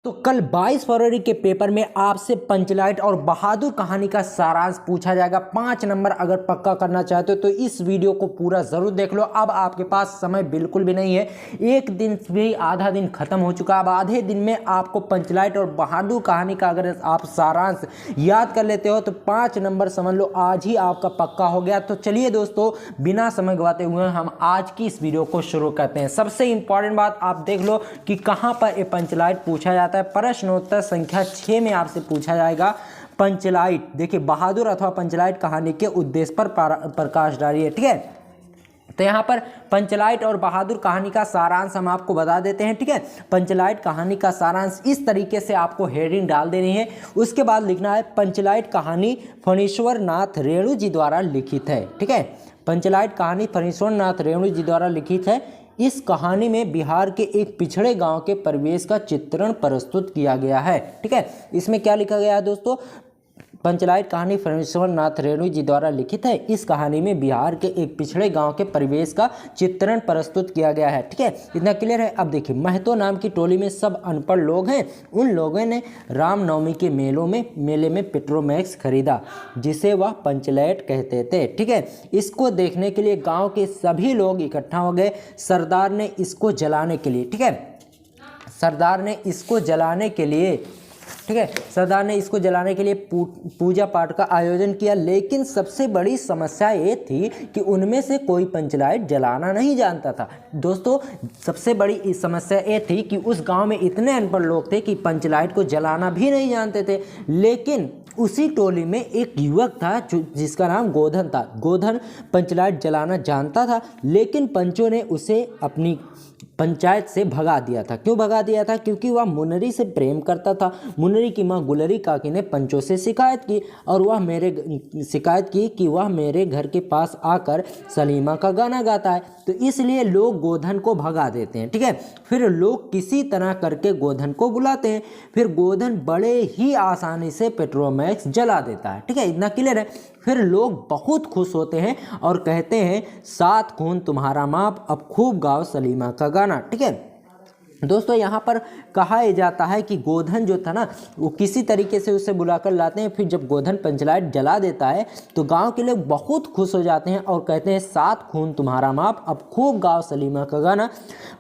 तो कल 22 फरवरी के पेपर में आपसे पंचलाइट और बहादुर कहानी का सारांश पूछा जाएगा। 5 नंबर अगर पक्का करना चाहते हो तो इस वीडियो को पूरा जरूर देख लो। अब आपके पास समय बिल्कुल भी नहीं है, एक दिन भी आधा दिन खत्म हो चुका। अब आधे दिन में आपको पंचलाइट और बहादुर कहानी का अगर आप सारांश याद कर लेते हो तो 5 नंबर समझ लो आज ही आपका पक्का हो गया। तो चलिए दोस्तों, बिना समय गवाते हुए हम आज की इस वीडियो को शुरू करते हैं। सबसे इंपॉर्टेंट बात आप देख लो कि कहां पर ये पंचलाइट पूछा जाता है। प्रश्नोत्तर संख्या 6 में आपसे पूछा जाएगा पंचलाइट। देखिए, बहादुर अथवा पंचलाइट कहानी के उद्देश्य पर प्रकाश डालिए। ठीक है, तो यहाँ पर पंचलाइट और बहादुर कहानी का सारांश हम आपको बता देते हैं। ठीक है, पंचलाइट कहानी का सारांश इस तरीके से आपको हेडिंग डाल देनी है। उसके बाद लिखना है पंचलाइट कहानी फणीश्वर नाथ रेणु जी द्वारा लिखित है। ठीक है, पंचलाइट कहानी फणीश्वर नाथ रेणु जी द्वारा लिखित है। इस कहानी में बिहार के एक पिछड़े गांव के परिवेश का चित्रण प्रस्तुत किया गया है। ठीक है, इसमें क्या लिखा गया है दोस्तों? पंचलाइट कहानी फणीश्वर नाथ रेणु जी द्वारा लिखित है। इस कहानी में बिहार के एक पिछड़े गांव के परिवेश का चित्रण प्रस्तुत किया गया है। ठीक है, इतना क्लियर है। अब देखिए, महतो नाम की टोली में सब अनपढ़ लोग हैं। उन लोगों ने रामनवमी के मेले में पेट्रोमैक्स खरीदा, जिसे वह पंचलाइट कहते थे। ठीक है, इसको देखने के लिए गाँव के सभी लोग इकट्ठा हो गए। सरदार ने इसको जलाने के लिए, ठीक है, सरदार ने इसको जलाने के लिए पूजा पाठ का आयोजन किया। लेकिन सबसे बड़ी समस्या ये थी कि उनमें से कोई पंचलाइट जलाना नहीं जानता था। दोस्तों, सबसे बड़ी समस्या ये थी कि उस गांव में इतने अनपढ़ लोग थे कि पंचलाइट को जलाना भी नहीं जानते थे। लेकिन उसी टोली में एक युवक था जिसका नाम गोधन था। गोधन पंचलाइट जलाना जानता था, लेकिन पंचों ने उसे अपनी पंचायत से भगा दिया था। क्यों भगा दिया था? क्योंकि वह मुनरी से प्रेम करता था। मुनरी की मां गुलरी काकी ने पंचों से शिकायत की और वह मेरे घर के पास आकर सलीमा का गाना गाता है। तो इसलिए लोग गोधन को भगा देते हैं। ठीक है, फिर लोग किसी तरह करके गोधन को बुलाते हैं। फिर गोधन बड़े ही आसानी से पेट्रोमैक्स जला देता है। ठीक है, इतना क्लियर है। फिर लोग बहुत खुश होते हैं और कहते हैं, 7 खून तुम्हारा माप, अब खूब गाओ सलीमा का गाना। ठीक है दोस्तों, यहाँ पर कहा जाता है कि गोधन जो था ना, वो किसी तरीके से उसे बुलाकर लाते हैं। फिर जब गोधन पंचलाइट जला देता है तो गांव के लोग बहुत खुश हो जाते हैं और कहते हैं, 7 खून तुम्हारा माप, अब खूब गाओ सलीमा का गाना।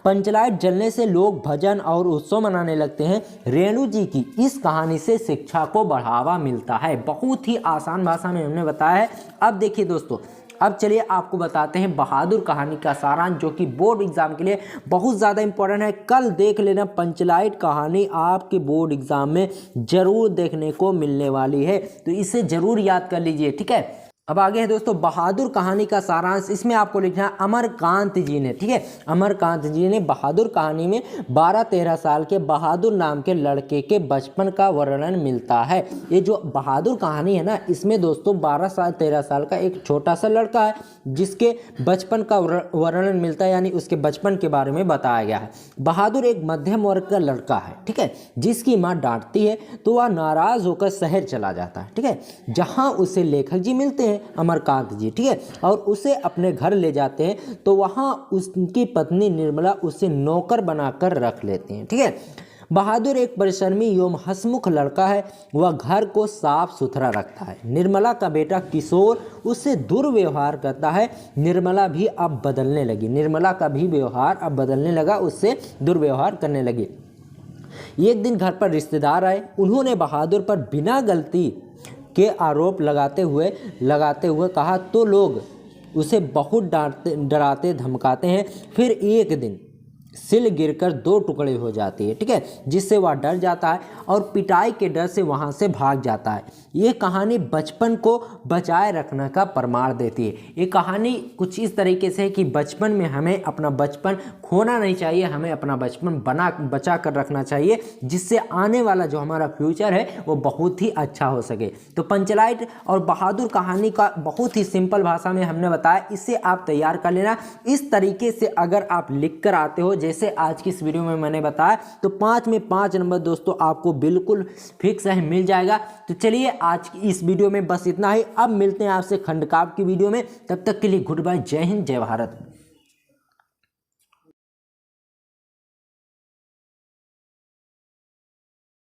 पंचलाइट जलने से लोग भजन और उत्सव मनाने लगते हैं। रेणु जी की इस कहानी से शिक्षा को बढ़ावा मिलता है। बहुत ही आसान भाषा में हमने बताया है। अब देखिए दोस्तों, अब चलिए आपको बताते हैं बहादुर कहानी का सारांश, जो कि बोर्ड एग्जाम के लिए बहुत ज़्यादा इंपॉर्टेंट है। कल देख लेना, पंचलाइट कहानी आपके बोर्ड एग्जाम में जरूर देखने को मिलने वाली है, तो इसे जरूर याद कर लीजिए। ठीक है, अब आगे है दोस्तों बहादुर कहानी का सारांश। इसमें आपको लिखना है अमरकांत जी ने। ठीक है, अमरकांत जी ने बहादुर कहानी में 12-13 साल के बहादुर नाम के लड़के के बचपन का वर्णन मिलता है। ये जो बहादुर कहानी है ना, इसमें दोस्तों 12-13 साल का एक छोटा सा लड़का है जिसके बचपन का वर्णन मिलता है, यानी उसके बचपन के बारे में बताया गया है। बहादुर एक मध्यम वर्ग का लड़का है। ठीक है, जिसकी माँ डांटती है तो वह नाराज होकर शहर चला जाता है। ठीक है, जहाँ उसे लेखक जी मिलते हैं, अमरकांत जी। ठीक है, और उसे अपने घर ले जाते हैं तो वहां उसकी पत्नी निर्मला उसे नौकर बनाकर रख लेते हैं। ठीक है, बहादुर एक परिश्रमी एवं हंसमुख लड़का है। वह घर को साफ सुथरा रखता है। निर्मला का बेटा किशोर उससे दुर्व्यवहार करता है। निर्मला का भी व्यवहार अब बदलने लगा, उससे दुर्व्यवहार करने लगी। एक दिन घर पर रिश्तेदार आए। उन्होंने बहादुर पर बिना गलती के आरोप लगाते हुए कहा तो लोग उसे बहुत डराते धमकाते हैं। फिर एक दिन सिल गिरकर 2 टुकड़े हो जाती है। ठीक है, जिससे वह डर जाता है और पिटाई के डर से वहां से भाग जाता है। ये कहानी बचपन को बचाए रखने का प्रमाण देती है। ये कहानी कुछ इस तरीके से है कि बचपन में हमें अपना बचपन खोना नहीं चाहिए, हमें अपना बचपन बचा कर रखना चाहिए, जिससे आने वाला जो हमारा फ्यूचर है वो बहुत ही अच्छा हो सके। तो पंचलाइट और बहादुर कहानी का बहुत ही सिंपल भाषा में हमने बताया, इसे आप तैयार कर लेना। इस तरीके से अगर आप लिख कर आते हो जैसे आज की इस वीडियो में मैंने बताया, तो 5 में 5 नंबर दोस्तों आपको बिल्कुल फिक्स है, मिल जाएगा। तो चलिए आज की इस वीडियो में बस इतना ही। अब मिलते हैं आपसे खंडकाव्य की वीडियो में, तब तक के लिए गुड बाय, जय हिंद, जय भारत।